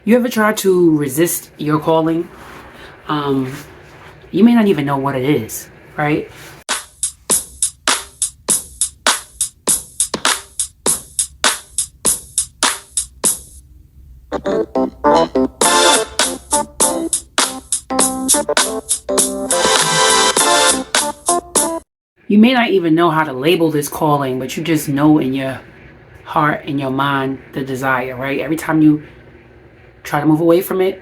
You ever try to resist your calling? You may not even know what it is, right? You may not even know how to label this calling, but you just know in your heart, in your mind, the desire, right? Every time you try to move away from it,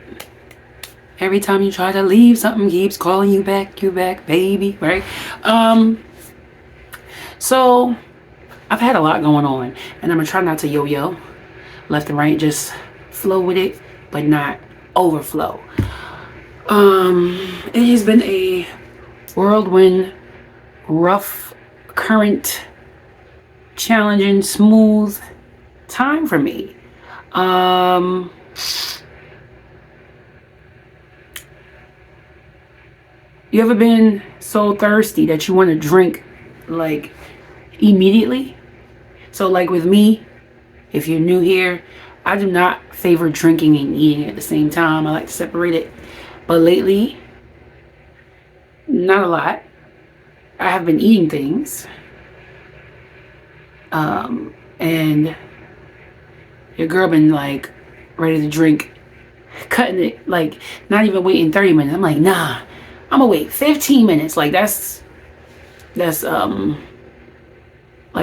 every time you try to leave, something keeps calling you back, baby, right? So I've had a lot going on, and I'm gonna try not to yo-yo left and right, just flow with it, but not overflow. It has been a whirlwind, rough, current, challenging, smooth time for me. You ever been so thirsty that you want to drink like immediately? So like with me, if you're new here, I do not favor drinking and eating at the same time. I like to separate it. But lately, not a lot. I have been eating things. And your girl been like ready to drink, cutting it, like not even waiting 30 minutes. I'm like, nah, I'm gonna wait 15 minutes. Like that's like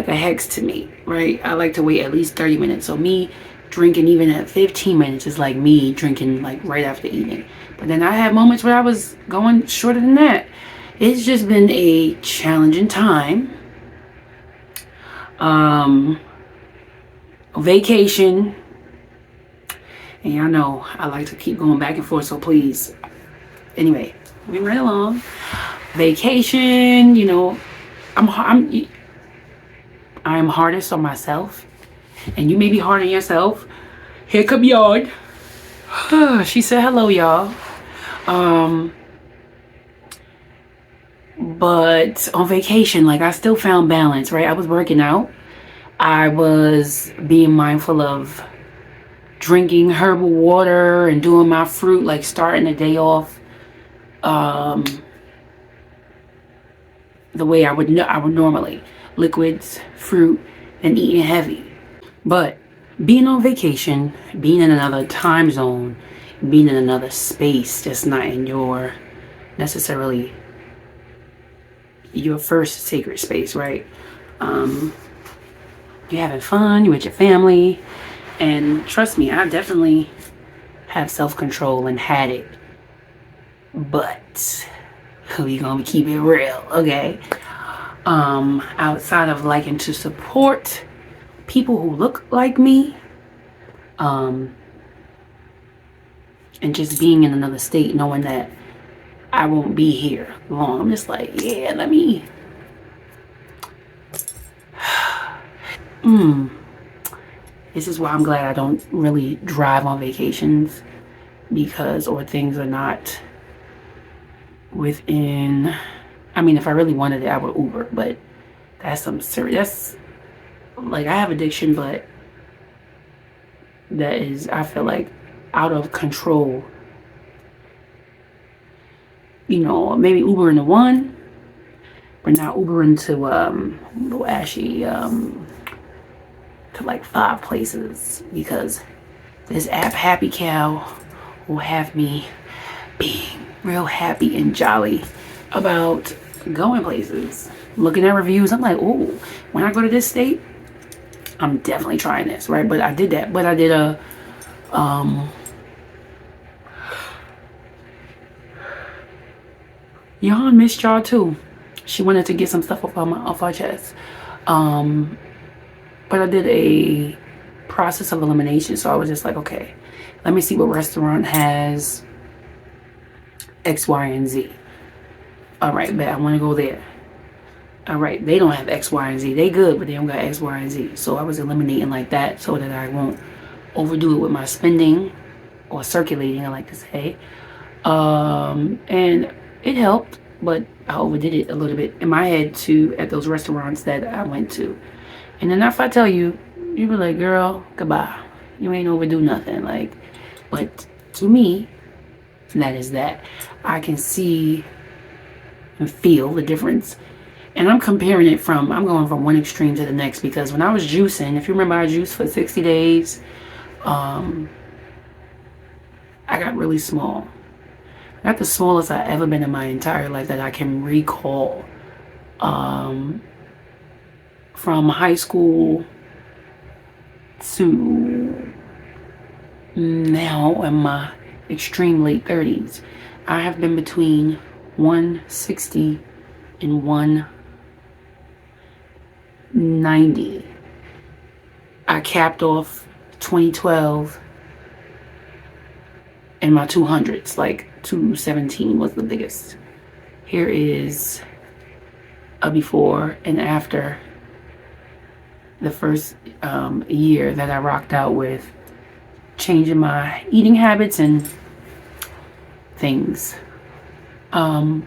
a hex to me, right? I like to wait at least 30 minutes. So me drinking even at 15 minutes is like me drinking like right after eating. But then I had moments where I was going shorter than that. It's just been a challenging time. Vacation. And y'all know I like to keep going back and forth, so please. Anyway, moving right along. Vacation, you know, I'm hardest on myself, and you may be hard on yourself. Hiccup yard. She said hello, y'all. But on vacation, like I still found balance, right? I was working out. I was being mindful of drinking herbal water and doing my fruit, like starting the day off the way I would normally. Liquids, fruit, and eating heavy. But being on vacation, being in another time zone, being in another space that's not in your necessarily your first sacred space, right? You're having fun, you're with your family, and trust me, I definitely have self-control and had it. But we gonna keep it real, okay? Outside of liking to support people who look like me, and just being in another state, knowing that I won't be here long, I'm just like, yeah, let me this is why I'm glad I don't really drive on vacations, because or things are not within, I mean, if I really wanted it, I would Uber, but that's some serious, like, I have addiction, but that is, I feel like, out of control. You know, maybe Ubering to one, but not Ubering to actually to like 5 places, because this app Happy Cow will have me being real happy and jolly about going places, looking at reviews. I'm like, oh, when I go to this state, I'm definitely trying this, right? But I did that. But I did a y'all missed y'all too. She wanted to get some stuff off our chest. But I did a process of elimination, so I was just like, okay, let me see what restaurant has X, Y, and Z. All right, bet I want to go there. All right, they don't have X, Y, and Z. They good, but they don't got X, Y, and Z. So I was eliminating like that so that I won't overdo it with my spending, or circulating, I like to say. And it helped, but I overdid it a little bit in my head too at those restaurants that I went to. And then if I tell you, you be like, girl, goodbye. You ain't overdo nothing. Like, But to me, that is that. I can see and feel the difference. And I'm comparing it I'm going from one extreme to the next, because when I was juicing, if you remember, I juiced for 60 days. I got really small. I got the smallest I've ever been in my entire life that I can recall. From high school to now in my extreme late 30s, I have been between 160 and 190. I capped off 2012 in my 200s, like 217 was the biggest. Here is a before and after the first year that I rocked out with changing my eating habits and things. But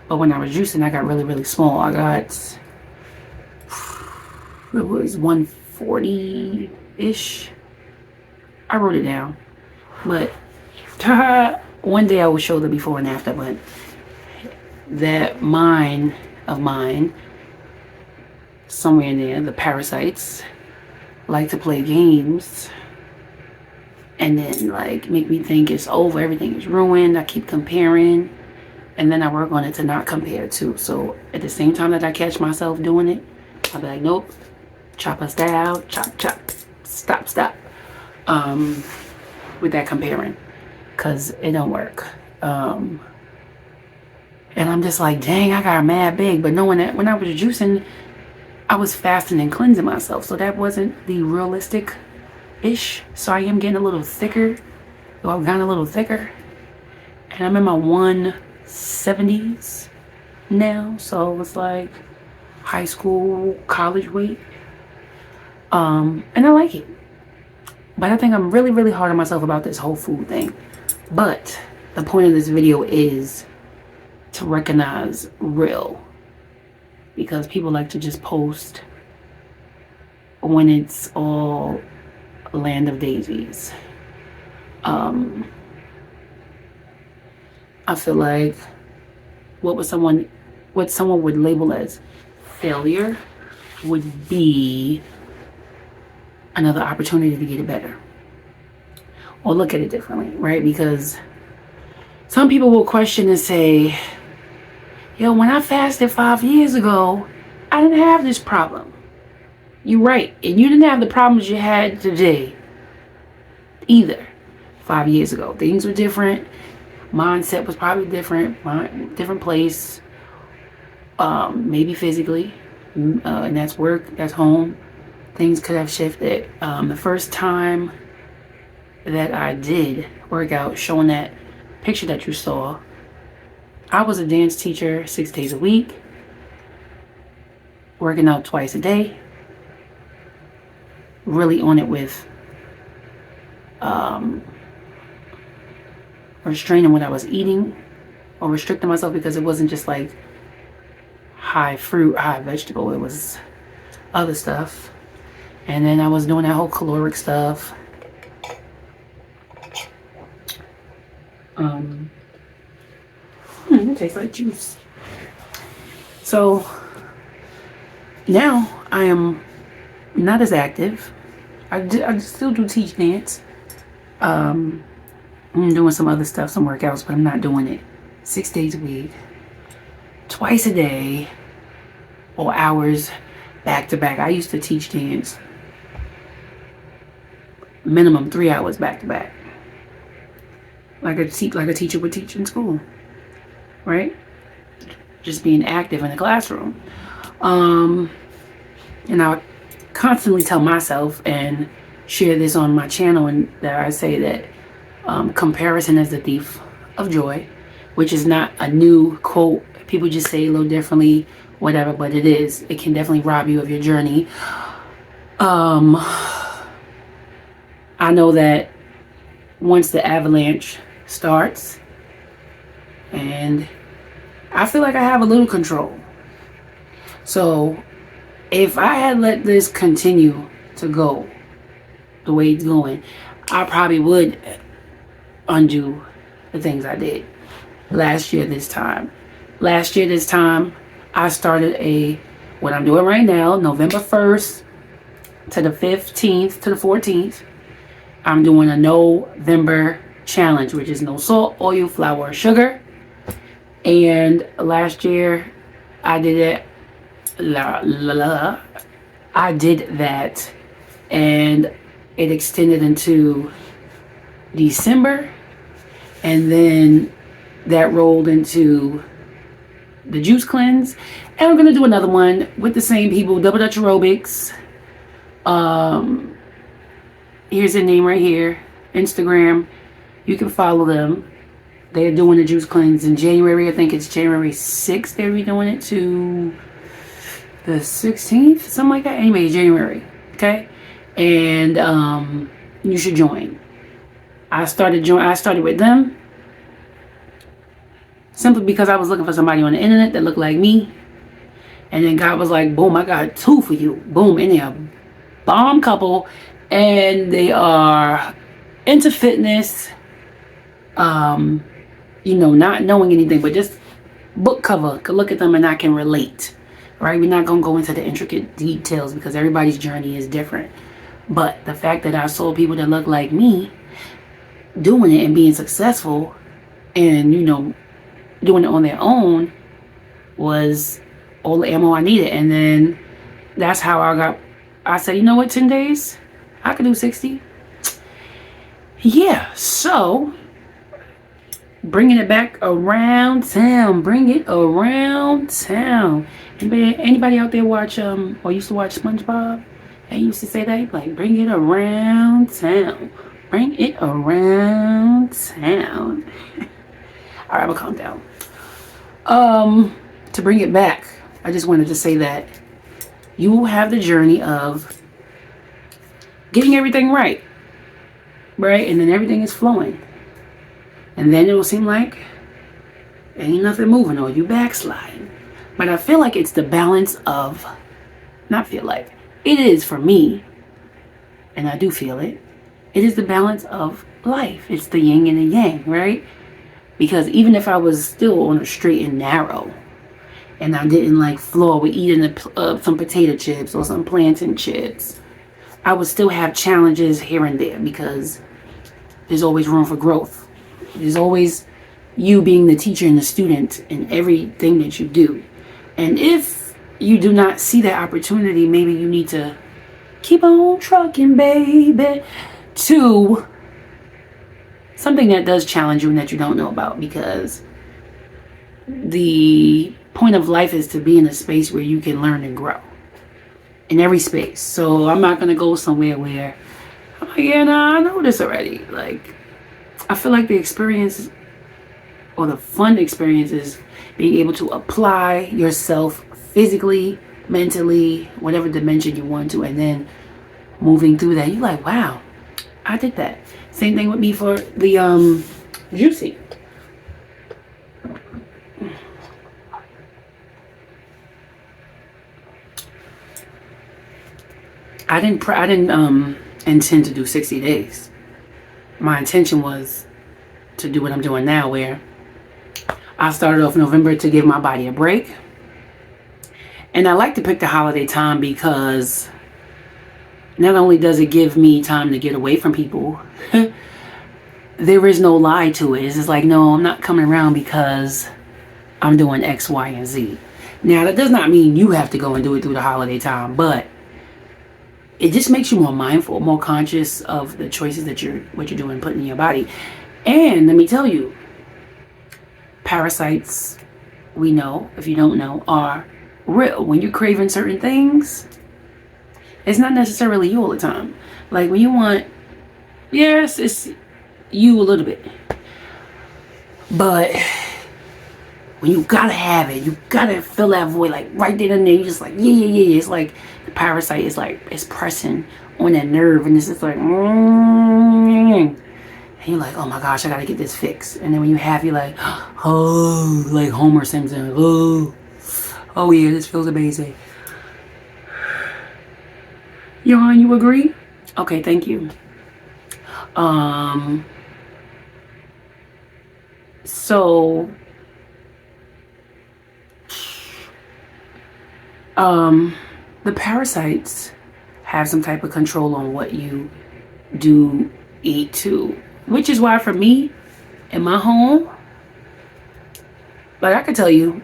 when I was juicing, I got really, really small. It was 140-ish. I wrote it down. But one day I will show the before and after, but that mind of mine, somewhere in there, the parasites like to play games and then like make me think it's over, everything is ruined. I keep comparing, and then I work on it to not compare too. So at the same time that I catch myself doing it, I'll be like, nope, chop us down, chop, stop. With that comparing, because it don't work. And I'm just like, dang, I got mad big. But knowing that when I was juicing, I was fasting and cleansing myself, so that wasn't the realistic-ish. So I am getting a little thicker. So I've gotten a little thicker, and I'm in my 170s now. So it's like high school, college weight. And I like it. But I think I'm really, really hard on myself about this whole food thing. But the point of this video is to recognize real. Because people like to just post when it's all land of daisies. I feel like what someone would label as failure would be another opportunity to get it better. Or look at it differently, right? Because some people will question and say, yo, when I fasted 5 years ago, I didn't have this problem. You're right. And you didn't have the problems you had today either. 5 years ago, things were different. Mindset was probably different. Different place. Maybe physically. And that's work, that's home. Things could have shifted. The first time that I did work out, showing that picture that you saw, I was a dance teacher 6 days a week, working out twice a day, really on it with restraining what I was eating, or restricting myself, because it wasn't just like high fruit, high vegetable, it was other stuff. And then I was doing that whole caloric stuff. It tastes like juice. So now I am not as active. I still do teach dance. I'm doing some other stuff, some workouts, but I'm not doing it 6 days a week, twice a day, or hours back to back. I used to teach dance minimum 3 hours back to back, like a teacher would teach in school, right? Just being active in the classroom. And I constantly tell myself and share this on my channel, and that I say that comparison is the thief of joy, which is not a new quote. People just say it a little differently, whatever, but it is. It can definitely rob you of your journey. I know that once the avalanche starts, and I feel like I have a little control. So if I had let this continue to go the way it's going, I probably would undo the things I did last year this time. Last year this time, I started what I'm doing right now, November 1st to the 15th to the 14th. I'm doing a No-vember challenge, which is no salt, oil, flour, or sugar. And last year, I did it. I did that, and it extended into December, and then that rolled into the juice cleanse. And I'm gonna do another one with the same people, Double Dutch Aerobics. Here's their name right here, Instagram. You can follow them. They're doing the juice cleanse in January. I think it's January 6th. They'll be doing it to the 16th, something like that. Anyway, January. Okay, and you should join. I started with them simply because I was looking for somebody on the internet that looked like me, and then God was like, "Boom! I got two for you." Boom! And they're a bomb couple, and they are into fitness. Not knowing anything, but just book cover, could look at them and I can relate. Right? We're not gonna go into the intricate details because everybody's journey is different. But the fact that I saw people that look like me doing it and being successful and, doing it on their own was all the ammo I needed. And then that's how I said, you know what, 10 days? I could do 60. Yeah, so bringing it back around town. Bring it around town. Anybody out there watch or used to watch SpongeBob? They used to say that, like, bring it around town. Bring it around town. All right, I'm gonna calm down. To bring it back, I just wanted to say that you will have the journey of getting everything right, and then everything is flowing, and then it will seem like ain't nothing moving or you backsliding. But I feel like it's the balance of, not feel like, it is for me, and I do feel it. It is the balance of life. It's the yin and the yang, right? Because even if I was still on a straight and narrow, and I didn't like floor with eating some potato chips or some plantain chips, I would still have challenges here and there because there's always room for growth. There's always you being the teacher and the student in everything that you do. And if you do not see that opportunity, maybe you need to keep on trucking, baby, to something that does challenge you and that you don't know about, because the point of life is to be in a space where you can learn and grow in every space. So I'm not going to go somewhere where I'm like, yeah, nah, I know this already. Like, I feel like the experience or the fun experience is being able to apply yourself physically, mentally, whatever dimension you want to, and then moving through that, you're like, wow, I did that. Same thing with me for the juicy. I didn't intend to do 60 days. My intention was to do what I'm doing now, where I started off November to give my body a break. And I like to pick the holiday time because not only does it give me time to get away from people, there is no lie to it. It's just like, no, I'm not coming around because I'm doing X, Y, and Z. Now, that does not mean you have to go and do it through the holiday time, but it just makes you more mindful, more conscious of the choices that what you're doing, putting in your body. And let me tell you, parasites, we know, if you don't know, are real. When you're craving certain things, it's not necessarily you all the time. Like when you want, yes, it's you a little bit, but when you gotta have it, you gotta fill that void, like right there and there. You're just like, yeah. It's like the parasite is like, it's pressing on that nerve, and it's just like, and you're like, oh my gosh, I gotta get this fixed. And then when you have, you're like, oh, like Homer Simpson, oh yeah, this feels amazing. Yawn, you agree? Okay, thank you. So, the parasites have some type of control on what you do eat too. Which is why for me, in my home, like I could tell you,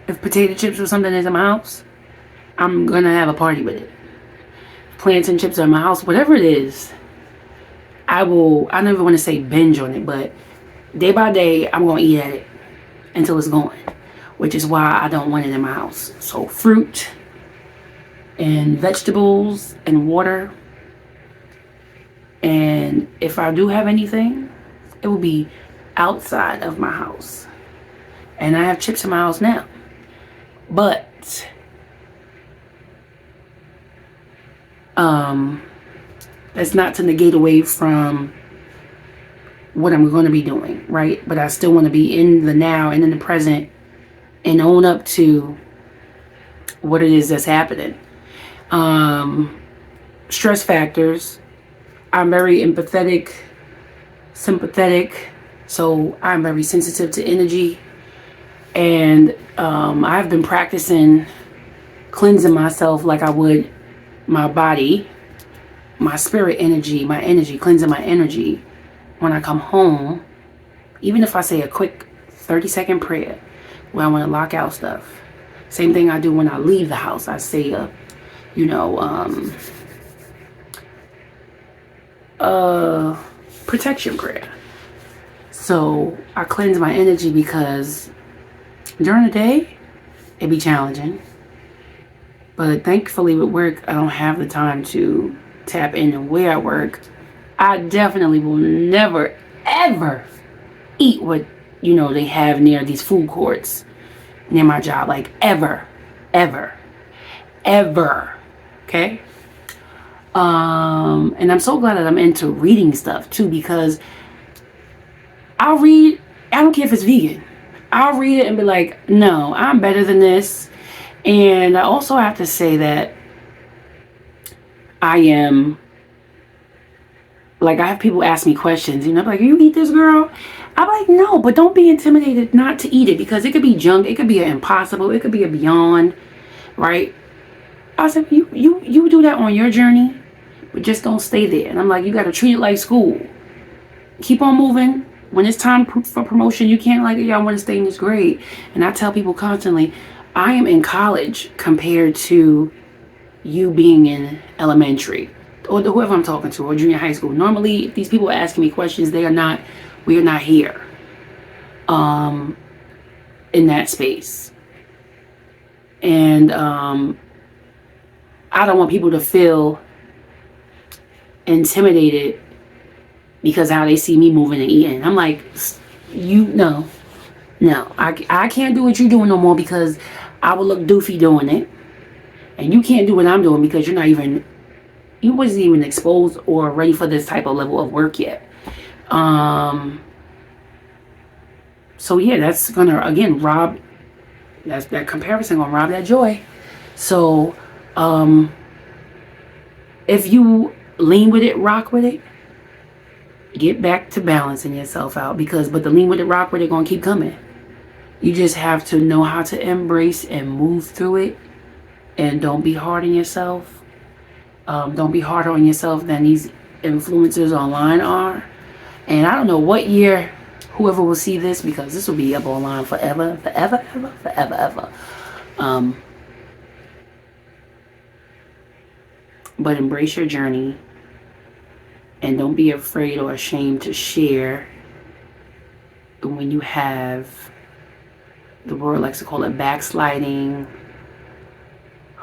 if potato chips or something is in my house, I'm gonna have a party with it. Plantain chips are in my house, whatever it is, I never want to say binge on it, but day by day, I'm gonna eat at it until it's gone. Which is why I don't want it in my house. So fruit and vegetables and water. And if I do have anything, it will be outside of my house. And I have chips in my house now. But that's not to negate away from what I'm going to be doing, right? But I still want to be in the now and in the present and own up to what it is that's happening. Stress factors. I'm very empathetic, sympathetic, so I'm very sensitive to energy. And I've been practicing cleansing myself like I would my body, my spirit energy, cleansing my energy when I come home. Even if I say a quick 30-second prayer where I want to lock out stuff. Same thing I do when I leave the house. I say protection prayer. So I cleanse my energy because during the day, it'd be challenging. But thankfully with work, I don't have the time to tap in and where I work. I definitely will never, ever eat what, they have near these food courts near my job. Like ever. Okay? And I'm so glad that I'm into reading stuff too, because I'll read, I don't care if it's vegan. I'll read it and be like, no, I'm better than this. And I also have to say that I have people ask me questions, like, you eat this, girl? I'm like, no, but don't be intimidated not to eat it, because it could be junk, it could be an impossible, it could be a beyond, right? I said, you do that on your journey, but just don't stay there. And I'm like, you got to treat it like school. Keep on moving. When it's time for promotion, you can't I want to stay in this grade. And I tell people constantly, I am in college compared to you being in elementary, or whoever I'm talking to, or junior high school. Normally, if these people are asking me questions, we are not here in that space. And I don't want people to feel intimidated because how they see me moving and eating. I'm like, no, I can't do what you're doing no more, because I will look doofy doing it. And you can't do what I'm doing because you wasn't even exposed or ready for this type of level of work yet. So yeah, that's gonna, again, that comparison gonna rob that joy. So if you lean with it, rock with it, get back to balancing yourself out, but the lean with it, rock with it gonna keep coming. You just have to know how to embrace and move through it, and don't be hard on yourself. Don't be harder on yourself than these influencers online are. And I don't know what year whoever will see this, because this will be up online forever. But embrace your journey, and don't be afraid or ashamed to share when you have, the world likes to call it backsliding,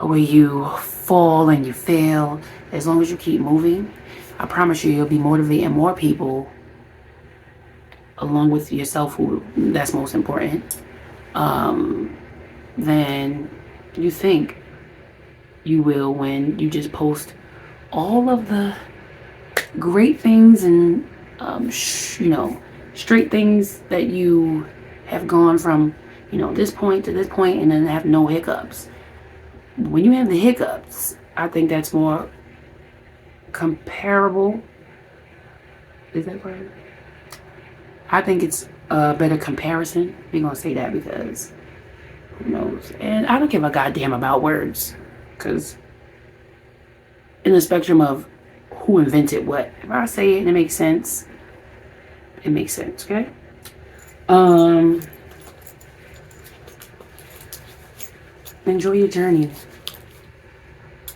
where you fall and you fail. As long as you keep moving, I promise you'll be motivating more people along with yourself, that's most important, than you think you will when you just post all of the great things and straight things that you have gone from this point to this point, and then have no hiccups. When you have the hiccups, I think that's more comparable. Is that right? I think it's a better comparison. We're going to say that because who knows? And I don't give a goddamn about words. Because in the spectrum of who invented what, if I say it and it makes sense, it makes sense, okay? Enjoy your journey.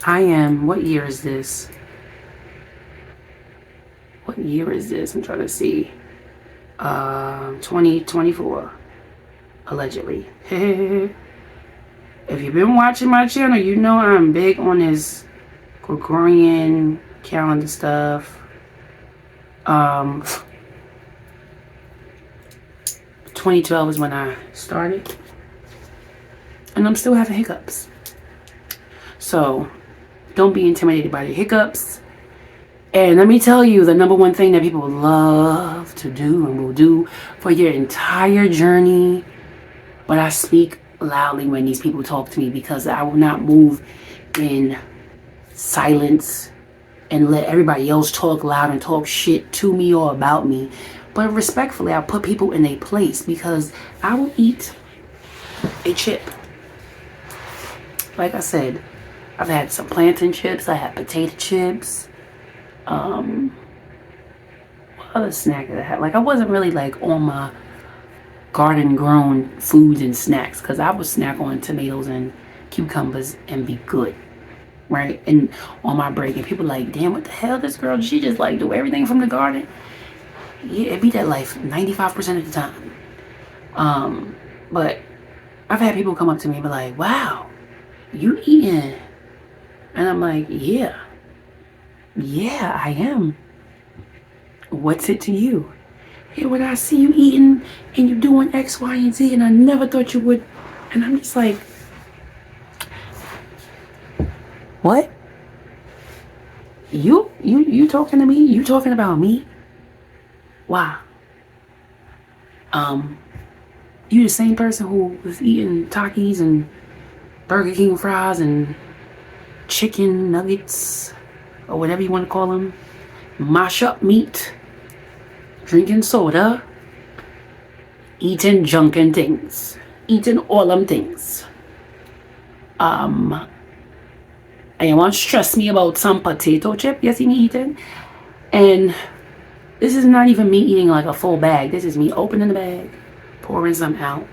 What year is this? What year is this? I'm trying to see. 2024. Allegedly. If you've been watching my channel, you know I'm big on this Gregorian calendar stuff. 2012 is when I started. And I'm still having hiccups. So, don't be intimidated by the hiccups. And let me tell you, the number one thing that people love to do and will do for your entire journey. But I speak loudly when these people talk to me because I will not move in silence and let everybody else talk loud and talk shit to me or about me. But respectfully, I put people in a place because I will eat a chip. Like I said, I've had some plantain chips. I had potato chips. What other snack did I have? Like, I wasn't really like on my garden grown foods and snacks because I would snack on tomatoes and cucumbers and be good, right? And on my break, and people like, damn, what the hell, this girl, she just like do everything from the garden. Yeah, it be that life 95% of the time. But I've had people come up to me and be like, wow, you eating? And I'm like, yeah, I am. What's it to you? Yeah, when I see you eating and you doing X, Y, and Z, and I never thought you would. And I'm just like, what? You talking to me? You talking about me? Wow. You the same person who was eating Takis and Burger King fries and chicken nuggets or whatever you want to call them, mash up meat, drinking soda, eating junk and things, eating all them things. And you want to stress me about some potato chip? Yes, you me eating. And this is not even me eating like a full bag. This is me opening the bag, pouring some out.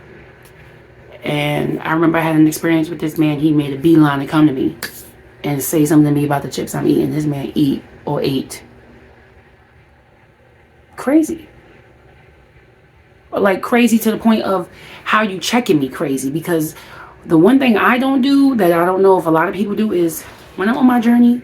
And I remember I had an experience with this man. He made a beeline to come to me and say something to me about the chips I'm eating. This man ate crazy. Like crazy to the point of how you checking me crazy. Because the one thing I don't do that I don't know if a lot of people do is when I'm on my journey,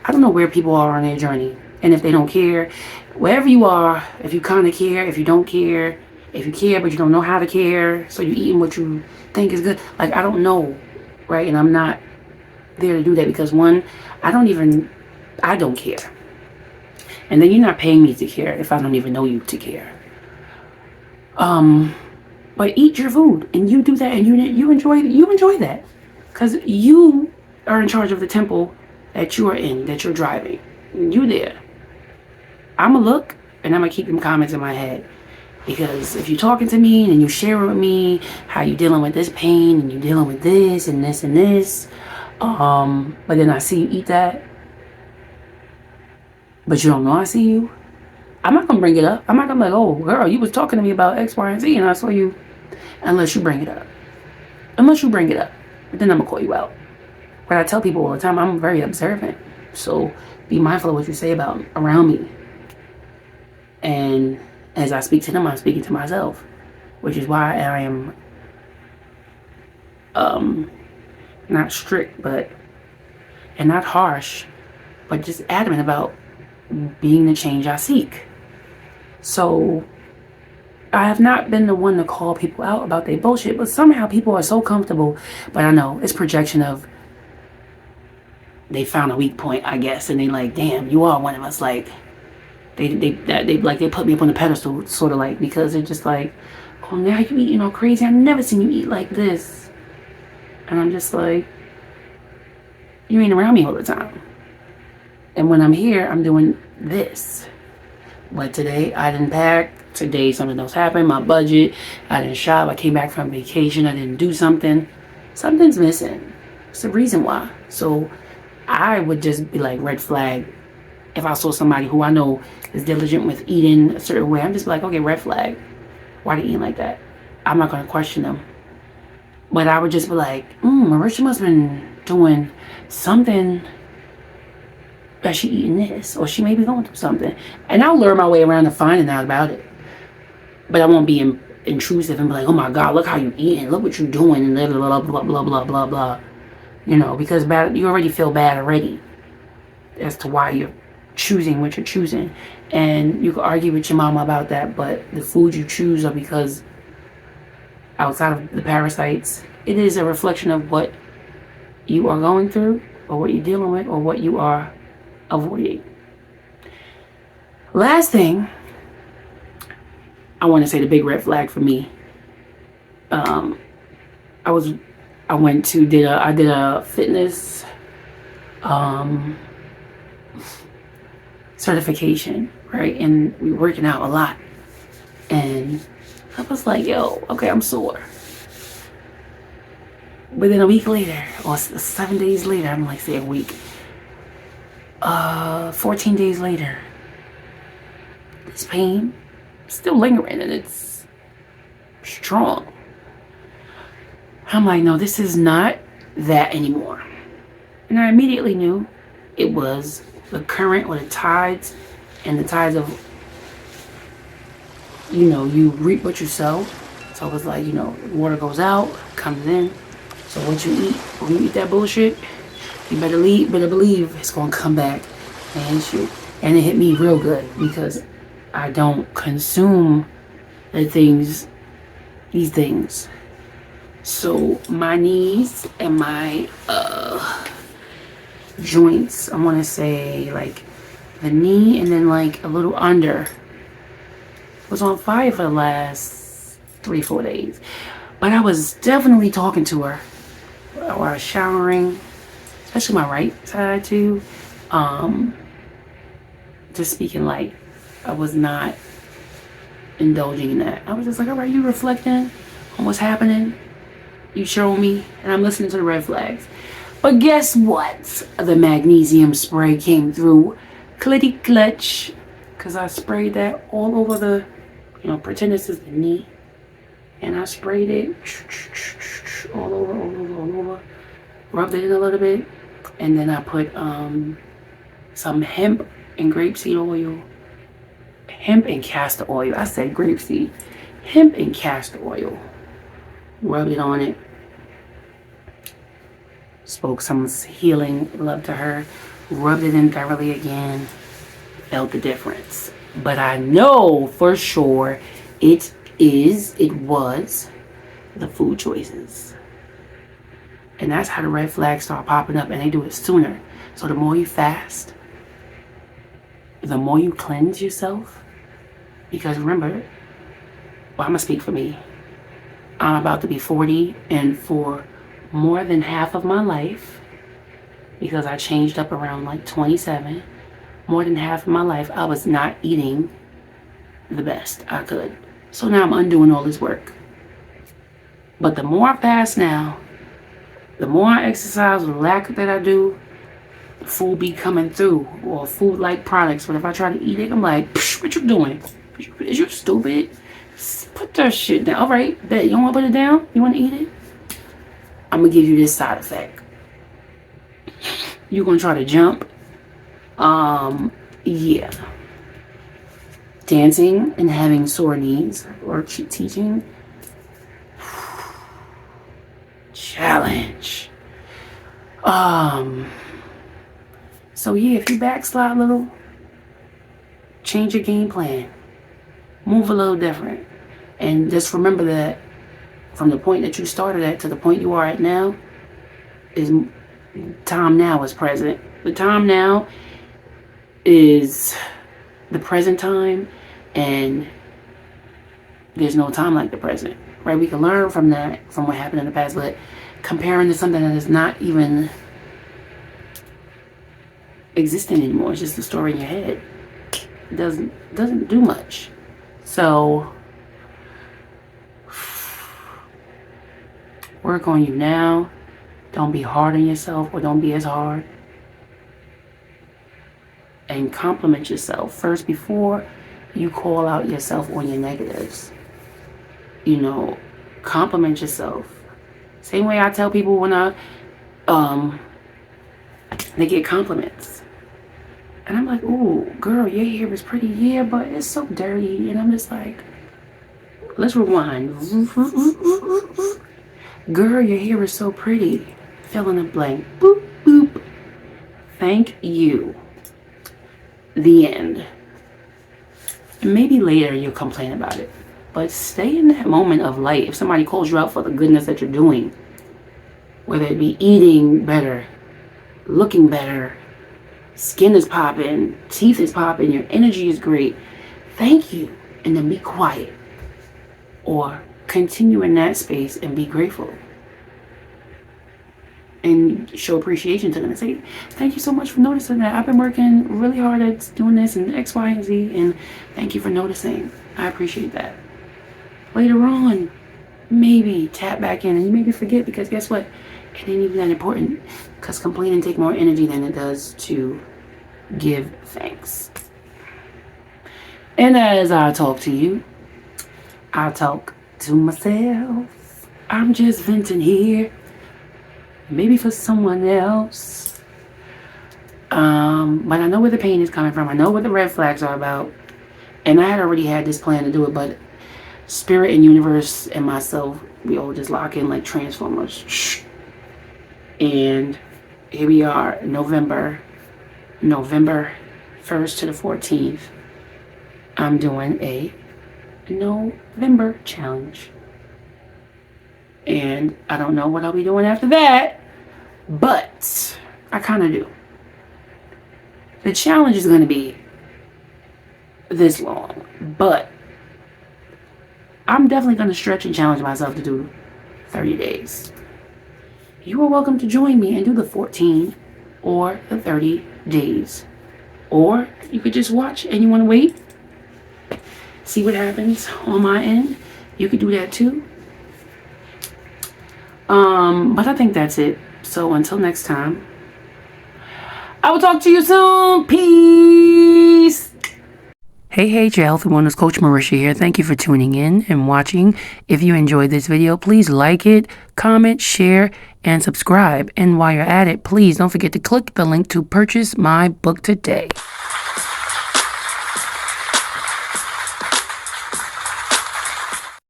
I don't know where people are on their journey. And if they don't care, wherever you are, if you kind of care, if you don't care, if you care but you don't know how to care, so you're eating what you think is good. Like, I don't know, right? And I'm not there to do that because one, I don't care. And then you're not paying me to care if I don't even know you to care. But eat your food and you do that and you enjoy that because you are in charge of the temple that you are in, that you're driving. You there. I'm gonna look and I'm gonna keep them comments in my head because if you're talking to me and you share with me how you dealing with this pain and you dealing with this and this and this, but then I see you eat that, but you don't know I see you, I'm not gonna bring it up. I'm not gonna be like, oh girl, you was talking to me about X, Y, and Z and I saw you, unless you bring it up. But then I'm gonna call you out. But I tell people all the time, I'm very observant. So be mindful of what you say about around me. And as I speak to them, I'm speaking to myself, which is why I am not strict, and not harsh, but just adamant about being the change I seek. So I have not been the one to call people out about their bullshit, but somehow people are so comfortable. But I know it's projection of they found a weak point, I guess, and they like, damn, you are one of us. Like they put me up on the pedestal, sort of like, because they're just like, oh, now you eating all crazy. I've never seen you eat like this. And I'm just like, you ain't around me all the time. And when I'm here, I'm doing this. But today I didn't pack. Today something else happened. My budget. I didn't shop. I came back from vacation. I didn't do something. Something's missing. It's the reason why. So I would just be like, red flag. If I saw somebody who I know is diligent with eating a certain way, I'm just like, okay, red flag. Why they eating like that? I'm not going to question them. But I would just be like, Marisha must have been doing something that she eating this. Or she may be going through something. And I'll learn my way around to finding out about it. But I won't be intrusive and be like, oh my God, look how you eating. Look what you doing. And blah, blah, blah, blah, blah, blah, blah. You know, because you already feel bad already as to why you're choosing what you're choosing. And you can argue with your mama about that, but the food you choose are because outside of the parasites, it is a reflection of what you are going through or what you're dealing with or what you are avoiding. Last thing, I want to say the big red flag for me. I did a fitness certification, right? And we were working out a lot. And I was like, yo, okay, I'm sore. But then a week later, or 7 days later, I'm like, say a week. 14 days later, this pain is still lingering and it's strong. I'm like, no, this is not that anymore. And I immediately knew it was the current or the tides, and the tides of, you reap what you sow. So it was like, water goes out, comes in. So what you eat, when you eat that bullshit, you better believe it's going to come back and hit you. And it hit me real good because I don't consume these things. So my knees and my joints, I want to say like the knee and then like a little under, was on fire for the last 3-4 days. But I was definitely talking to her while I was showering, especially my right side too. Just speaking light. I was not indulging in that. I was just like, all right, you reflecting on what's happening. You show me, and I'm listening to the red flags. But guess what? The magnesium spray came through clitty clutch, because I sprayed that all over the, pretend this is the knee. And I sprayed it all over. Rubbed it in a little bit. And then I put some hemp and grapeseed oil. Hemp and castor oil. I said grapeseed. Hemp and castor oil. Rubbed it on it. Spoke some healing love to her. Rubbed it in thoroughly again. Felt the difference. But I know for sure it was the food choices. And that's how the red flags start popping up, and they do it sooner. So the more you fast, the more you cleanse yourself. Because remember, I'm going to speak for me. I'm about to be 40, and for more than half of my life, because I changed up around like 27, more than half of my life, I was not eating the best I could. So now I'm undoing all this work. But the more I fast now, the more I exercise, the lack that I do, food be coming through, or food-like products. But if I try to eat it, I'm like, what you doing? Is you stupid? Put that shit down. All right, bet. You don't want to put it down? You want to eat it? I'm going to give you this side effect. You're going to try to jump? Yeah. Dancing and having sore knees or teaching. Challenge. So yeah, if you backslide a little, change your game plan. Move a little different. And just remember that from the point that you started at to the point you are at now, time now is present. The time now is the present time, and there's no time like the present, right? We can learn from that, from what happened in the past, but comparing to something that is not even existing anymore, it's just a story in your head. doesn't do much. So work on you now. Don't be hard on yourself, or don't be as hard. And compliment yourself first before you call out yourself on your negatives. You know, compliment yourself. Same way I tell people when they get compliments. And I'm like, ooh, girl, your hair is pretty. Yeah, but it's so dirty. And I'm just like, let's rewind. Girl, your hair is so pretty. Fill in the blank. Boop, boop. Thank you. The end. And maybe later you'll complain about it. But stay in that moment of light. If somebody calls you out for the goodness that you're doing, whether it be eating better, looking better, skin is popping, teeth is popping, your energy is great, thank you. And then be quiet. Or continue in that space and be grateful. And show appreciation to them and say, thank you so much for noticing that. I've been working really hard at doing this and X, Y, and Z, and thank you for noticing. I appreciate that. Later on, maybe tap back in and you maybe forget, because guess what? It ain't even that important, because complaining take more energy than it does to give thanks. And as I talk to you, I talk to myself. I'm just venting here. Maybe for someone else. But I know where the pain is coming from. I know what the red flags are about. And I had already had this plan to do it, but Spirit and Universe and myself, we all just lock in like Transformers. And here we are, November 1st to the 14th. I'm doing a No-vember challenge. And I don't know what I'll be doing after that, but I kind of do. The challenge is going to be this long, but I'm definitely going to stretch and challenge myself to do 30 days. You are welcome to join me and do the 14 or the 30 days. Or you could just watch and you want to wait, see what happens on my end. You could do that too. But I think that's it. So until next time, I will talk to you soon. Peace. Hey, your Health and Wellness Coach Marisha here. Thank you for tuning in and watching. If you enjoyed this video, please like it, comment, share, and subscribe. And while you're at it, please don't forget to click the link to purchase my book today.